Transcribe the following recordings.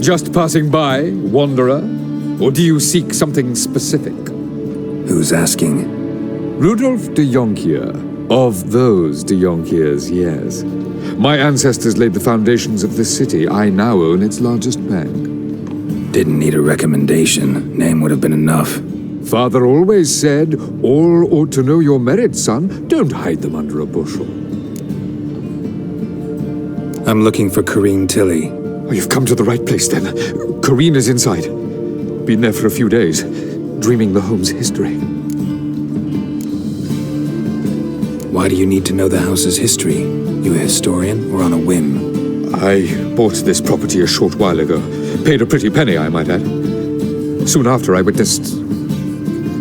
Just passing by, wanderer? Or do you seek something specific? Who's asking? Rudolf de Jonkier. Of those de Jonkiers, yes. My ancestors laid the foundations of this city. I now own its largest bank. Didn't need a recommendation. Name would have been enough. Father always said, all ought to know your merits, son. Don't hide them under a bushel. I'm looking for Corrine Tilly. Oh, you've come to the right place, then. Corrine is inside. Been there for a few days, dreaming the home's history. Why do you need to know the house's history? You a historian or on a whim? I bought this property a short while ago. Paid a pretty penny, I might add. Soon after, I witnessed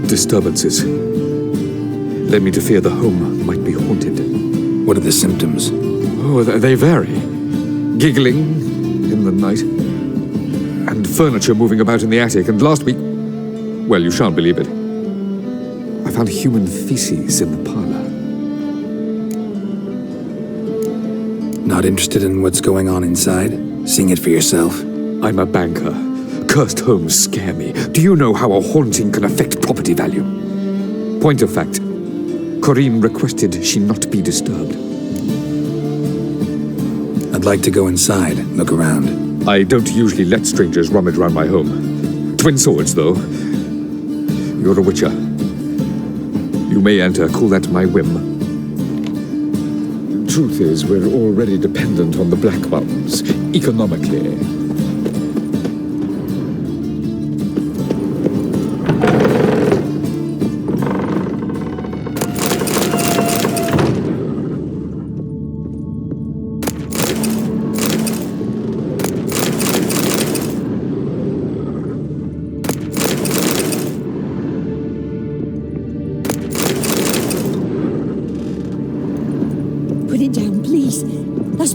disturbances. Led me to fear the home might be haunted. What are the symptoms? Oh, they vary. Giggling in the night. And furniture moving about in the attic. And last week, well, you shan't believe it, I found human feces in the parlor. Not interested in what's going on inside? Seeing it for yourself? I'm a banker. Cursed homes scare me. Do you know how a haunting can affect property value? Point of fact, Corrine requested she not be disturbed. I'd like to go inside, look around. I don't usually let strangers rummage around my home. Twin swords, though. You're a witcher. You may enter, call that my whim. Truth is, we're already dependent on the Black Ones, economically.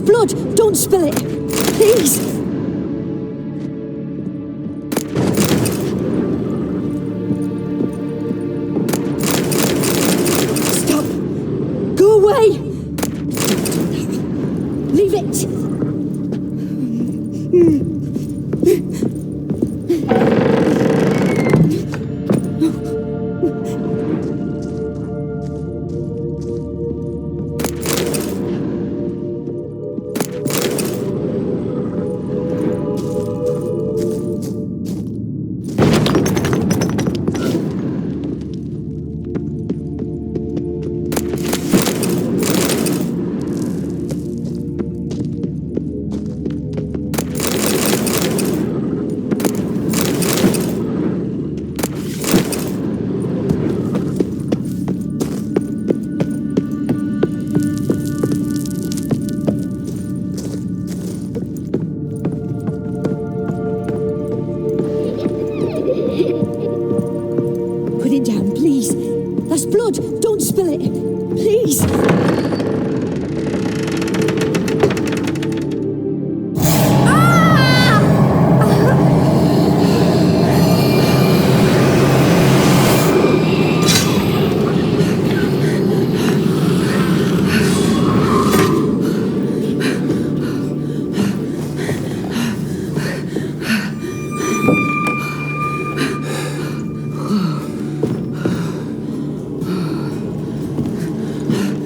Blood! Don't spill it! Please! Stop! Go away! Leave it!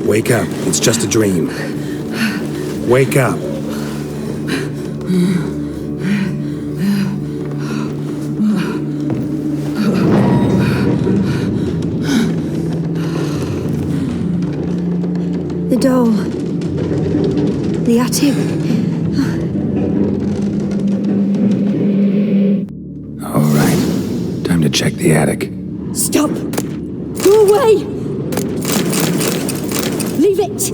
Wake up. It's just a dream. Wake up. The doll. The attic. All right. Time to check the attic. Stop! Go away! Leave it!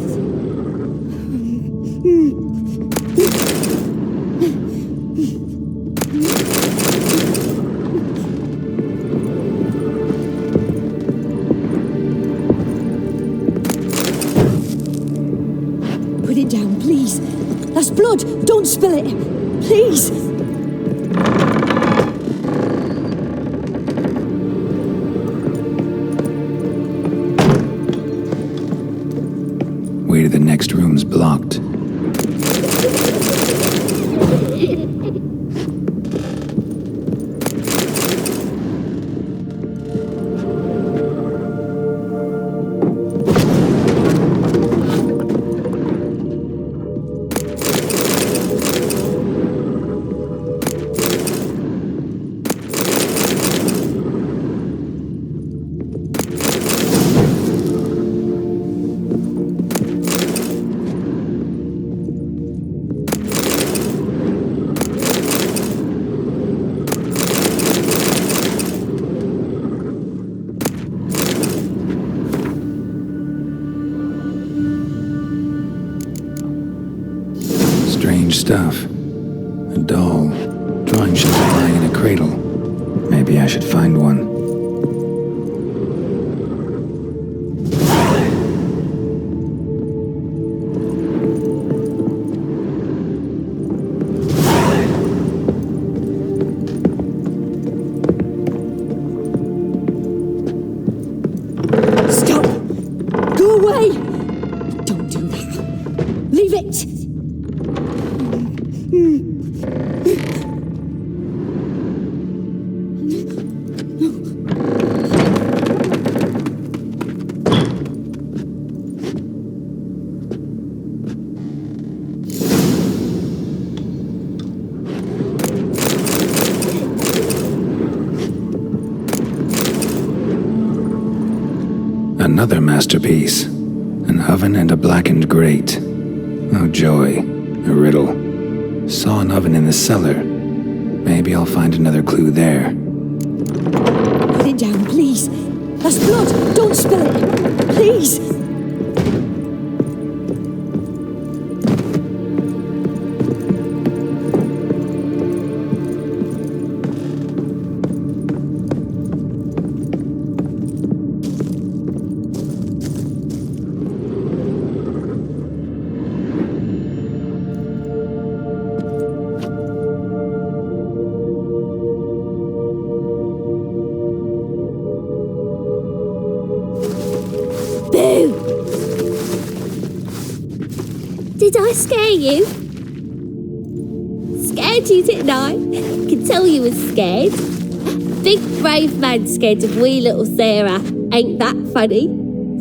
Put it down, please. That's blood! Don't spill it! Please! Way to the next room's blocked. strange stuff. A doll. Drawing should be lying in a cradle. Maybe I should find one. Stop! Go away! Don't do that. Leave it! Another masterpiece. An oven and a blackened grate. Oh joy. A riddle. Saw an oven in the cellar. Maybe I'll find another clue there. Put it down, please. That's blood. Don't spill it. Please. Boo! Did I scare you? Scared you, didn't I? Could tell you was scared. Big brave man scared of wee little Sarah. Ain't that funny?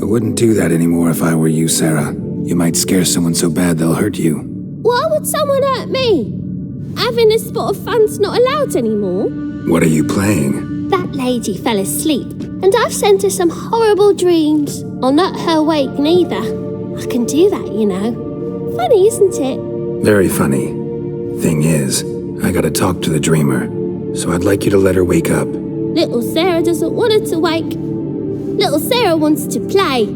I wouldn't do that anymore if I were you, Sarah. You might scare someone so bad they'll hurt you. Why would someone hurt me? Having a spot of fun's not allowed anymore. What are you playing? That lady fell asleep, and I've sent her some horrible dreams. I'll not her wake neither. I can do that, you know. Funny, isn't it? Very funny. Thing is, I gotta talk to the dreamer, so I'd like you to let her wake up. Little Sarah doesn't want her to wake. Little Sarah wants to play.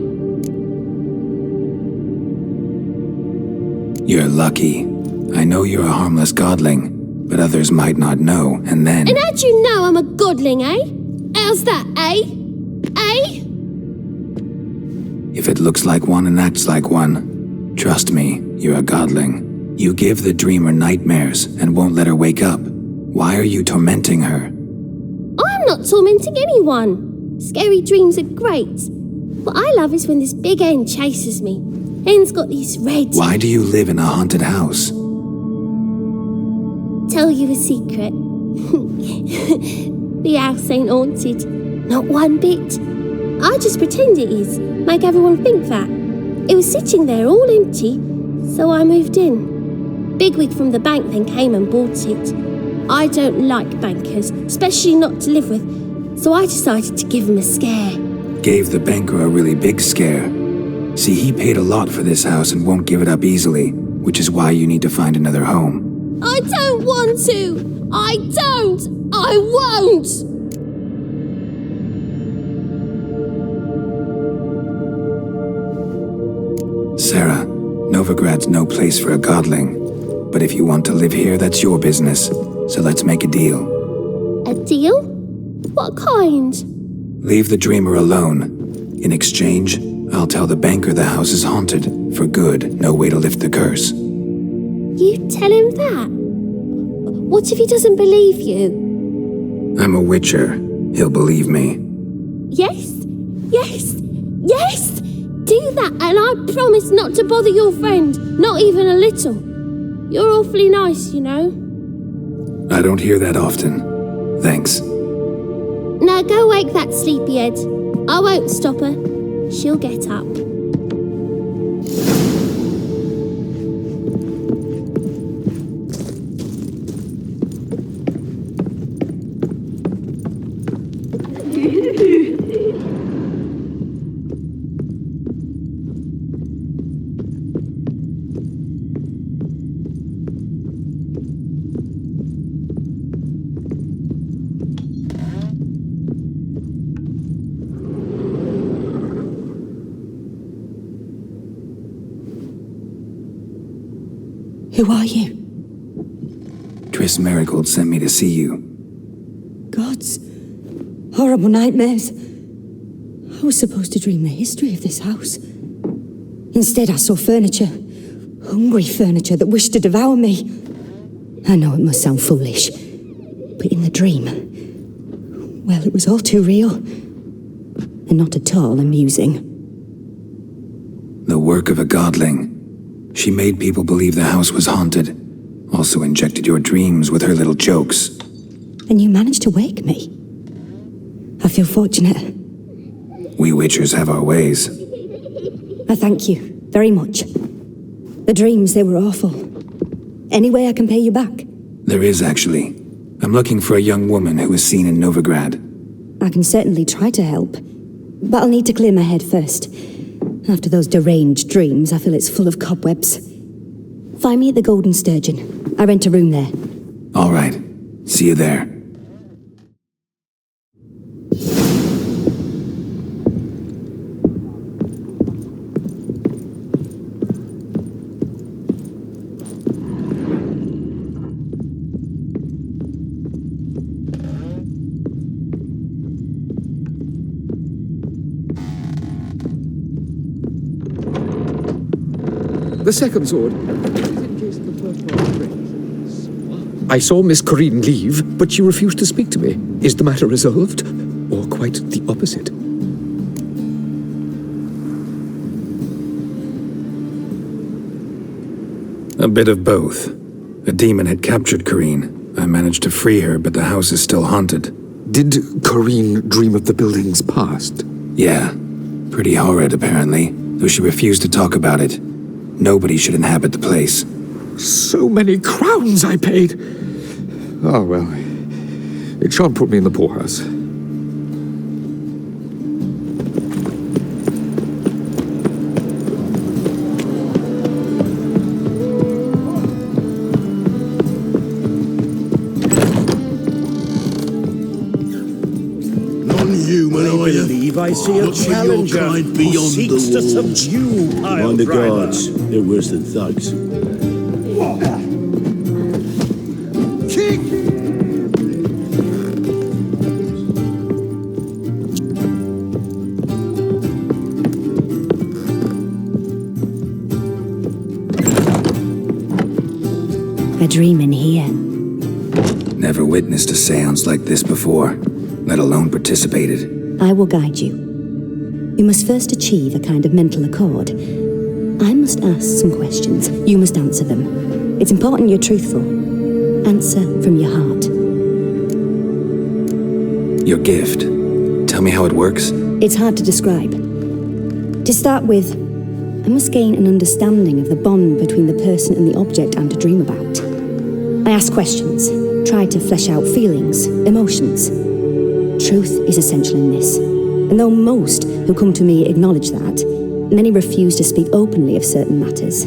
You're lucky. I know you're a harmless godling, but others might not know, and then... And how'd you know I'm a godling, eh? How's that, eh? Eh? If it looks like one and acts like one, trust me, you're a godling. You give the dreamer nightmares and won't let her wake up. Why are you tormenting her? I'm not tormenting anyone. Scary dreams are great. What I love is when this big hen chases me. Hen's got these red... Why do you live in a haunted house? Tell you a secret. The house ain't haunted. Not one bit. I just pretend it is. Make everyone think that. It was sitting there all empty, so I moved in. Bigwig from the bank then came and bought it. I don't like bankers, especially not to live with, so I decided to give him a scare. Gave the banker a really big scare. See, he paid a lot for this house and won't give it up easily, which is why you need to find another home. I don't want to! I don't! I won't! Sarah, Novigrad's no place for a godling. But if you want to live here, that's your business. So let's make a deal. A deal? What kind? Leave the dreamer alone. In exchange, I'll tell the banker the house is haunted. For good, no way to lift the curse. You tell him that? What if he doesn't believe you? I'm a witcher. He'll believe me. Yes, yes, yes! Do that and I promise not to bother your friend, not even a little. You're awfully nice, you know. I don't hear that often. Thanks. Now go wake that sleepyhead. I won't stop her. She'll get up. Who are you? Chris Marigold sent me to see you. Gods. Horrible nightmares. I was supposed to dream the history of this house. Instead, I saw furniture. Hungry furniture that wished to devour me. I know it must sound foolish, but in the dream, well, it was all too real. And not at all amusing. The work of a godling. She made people believe the house was haunted. Also injected your dreams with her little jokes. And you managed to wake me. I feel fortunate. We Witchers have our ways. I thank you very much. The dreams, they were awful. Any way I can pay you back? There is, actually. I'm looking for a young woman who was seen in Novigrad. I can certainly try to help, but I'll need to clear my head first. After those deranged dreams, I feel it's full of cobwebs. Find me at the Golden Sturgeon. I rent a room there. All right. See you there. The second sword. I saw Miss Corinne leave, but she refused to speak to me. Is the matter resolved? Or quite the opposite? A bit of both. A demon had captured Corinne. I managed to free her, but the house is still haunted. Did Corinne dream of the building's past? Yeah. Pretty horrid, apparently, though she refused to talk about it. Nobody should inhabit the place. So many crowns I paid! Oh, well, it shan't put me in the poorhouse. Non-human, are you? I believe I see a What's your challenger kind who beyond the seeks to walls? subdue pile Mind the driver. guards. They're worse than thugs. A dream in here. Never witnessed a seance like this before, let alone participated. I will guide you. You must first achieve a kind of mental accord. I must ask some questions. You must answer them. It's important you're truthful. Answer from your heart. Your gift. Tell me how it works. It's hard to describe. To start with, I must gain an understanding of the bond between the person and the object I'm to dream about. I ask questions, try to flesh out feelings, emotions. Truth is essential in this, and though most who come to me acknowledge that, many refuse to speak openly of certain matters.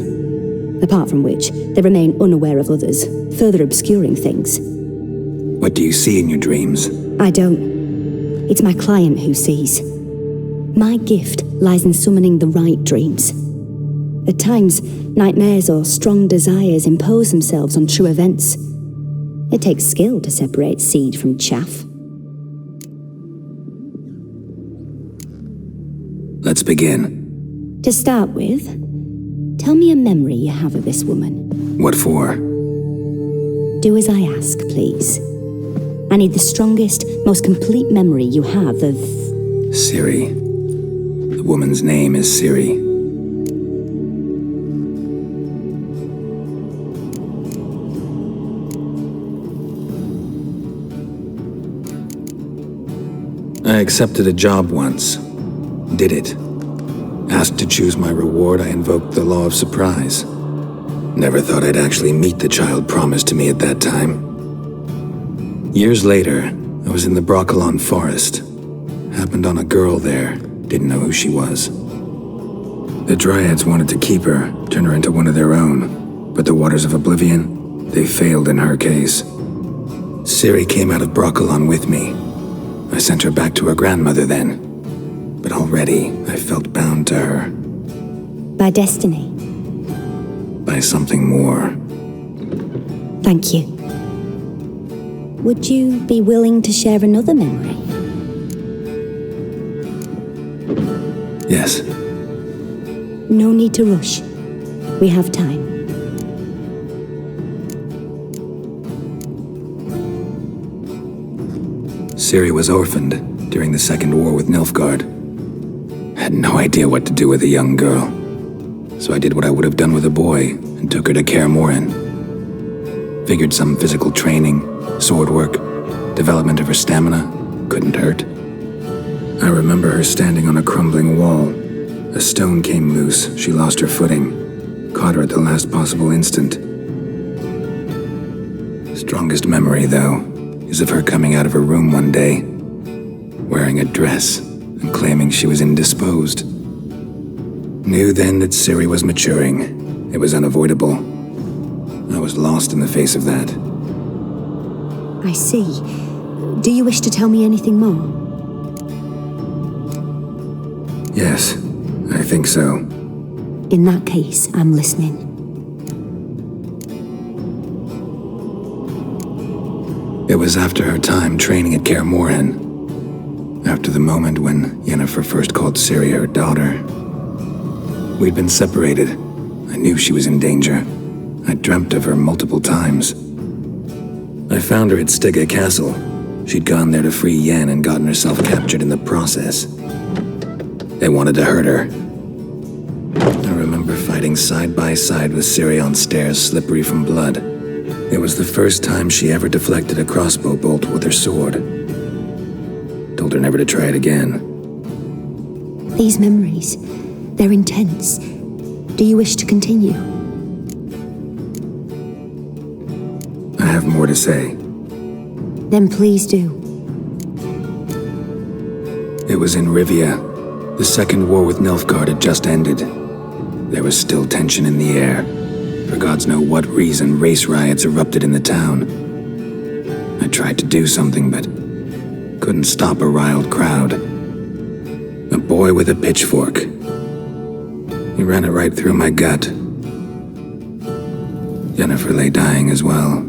Apart from which, they remain unaware of others, further obscuring things. What do you see in your dreams? I don't. It's my client who sees. My gift lies in summoning the right dreams. At times, nightmares or strong desires impose themselves on true events. It takes skill to separate seed from chaff. Let's begin. To start with, tell me a memory you have of this woman. What for? Do as I ask, please. I need the strongest, most complete memory you have of... Siri. The woman's name is Siri. I accepted a job once. Did it. Asked to choose my reward, I invoked the law of surprise. Never thought I'd actually meet the child promised to me at that time. Years later, I was in the Broccolon forest. Happened on a girl there. Didn't know who she was. The Dryads wanted to keep her, turn her into one of their own. But the Waters of Oblivion, they failed in her case. Siri came out of Broccolon with me. I sent her back to her grandmother then. But already, I felt bound to her. By destiny. By something more. Thank you. Would you be willing to share another memory? Yes. No need to rush. We have time. Ciri was orphaned during the Second War with Nilfgaard. I had no idea what to do with a young girl. So I did what I would have done with a boy and took her to Kaer Morhen. Figured some physical training, sword work, development of her stamina couldn't hurt. I remember her standing on a crumbling wall. A stone came loose, she lost her footing. Caught her at the last possible instant. Strongest memory, though, is of her coming out of her room one day, wearing a dress and claiming she was indisposed. Knew then that Ciri was maturing. It was unavoidable. I was lost in the face of that. I see. Do you wish to tell me anything more? Yes, I think so. In that case, I'm listening. It was after her time training at Kaer Morhen. After the moment when Yennefer first called Ciri her daughter. We'd been separated. I knew she was in danger. I dreamt of her multiple times. I found her at Stygga Castle. She'd gone there to free Yen and gotten herself captured in the process. They wanted to hurt her. I remember fighting side by side with Ciri on stairs slippery from blood. It was the first time she ever deflected a crossbow bolt with her sword. Told her never to try it again. These memories, they're intense. Do you wish to continue? I have more to say. Then please do. It was in Rivia. The Second War with Nilfgaard had just ended. There was still tension in the air. For gods know what reason, race riots erupted in the town. I tried to do something, but couldn't stop a riled crowd. A boy with a pitchfork. He ran it right through my gut. Yennefer lay dying as well.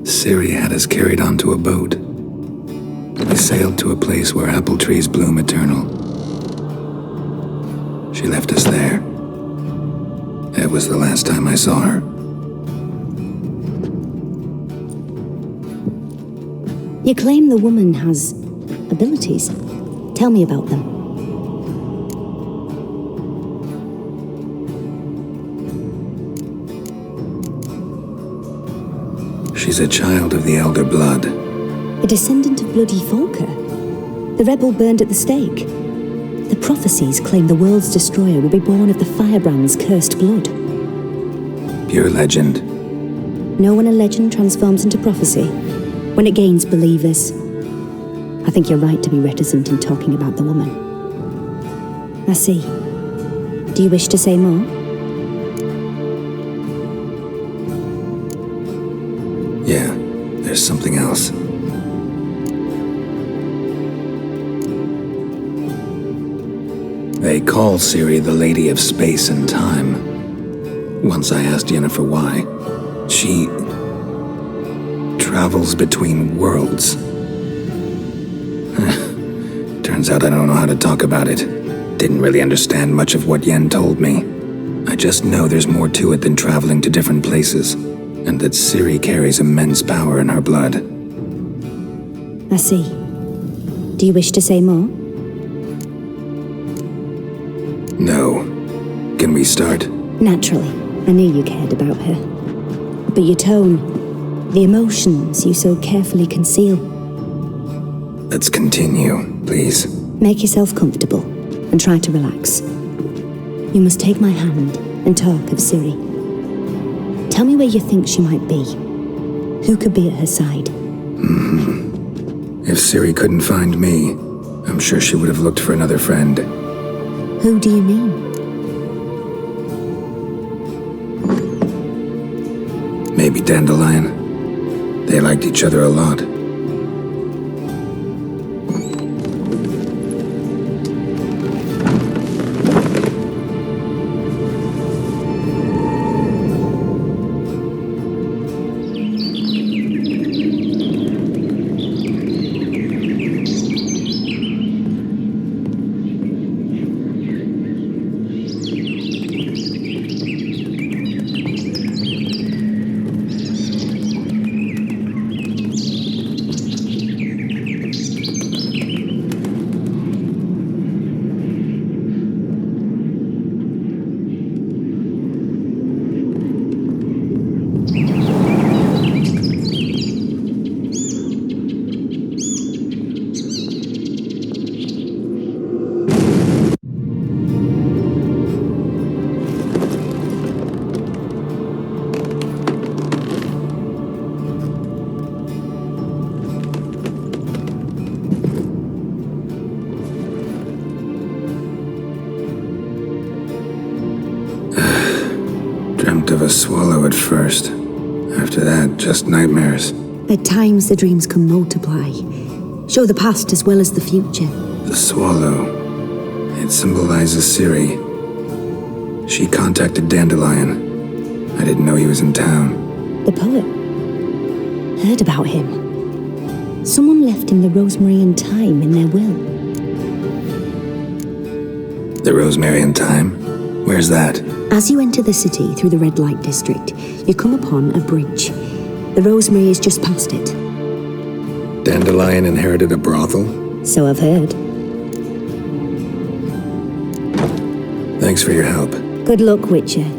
Ciri had us carried onto a boat. We sailed to a place where apple trees bloom eternal. She left us there. It was the last time I saw her. You claim the woman has abilities. Tell me about them. She's a child of the Elder Blood. A descendant of bloody Volker. The rebel burned at the stake. The prophecies claim the world's destroyer will be born of the firebrand's cursed blood. Pure legend. Know when a legend transforms into prophecy? When it gains believers. I think you're right to be reticent in talking about the woman. I see. Do you wish to say more? Yeah, there's something else. They call Ciri the Lady of Space and Time. Once I asked Yennefer why. She travels between worlds. Turns out I don't know how to talk about it. Didn't really understand much of what Yen told me. I just know there's more to it than traveling to different places, and that Ciri carries immense power in her blood. I see. Do you wish to say more? No. Can we start? Naturally. I knew you cared about her. But your tone, the emotions you so carefully conceal. Let's continue, please. Make yourself comfortable and try to relax. You must take my hand and talk of Ciri. Tell me where you think she might be. Who could be at her side? If Ciri couldn't find me, I'm sure she would have looked for another friend. Who do you mean? Maybe Dandelion. They liked each other a lot. of a swallow at first. After that, just nightmares. At times, the dreams can multiply, show the past as well as the future. The swallow. It symbolizes Ciri. She contacted Dandelion. I didn't know he was in town. The poet. Heard about him. Someone left him the rosemary and thyme in their will. The rosemary and thyme? Where's that? As you enter the city through the red light district, you come upon a bridge. The rosemary is just past it. Dandelion inherited a brothel? So I've heard. Thanks for your help. Good luck, Witcher.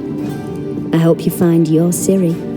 I hope you find your Ciri.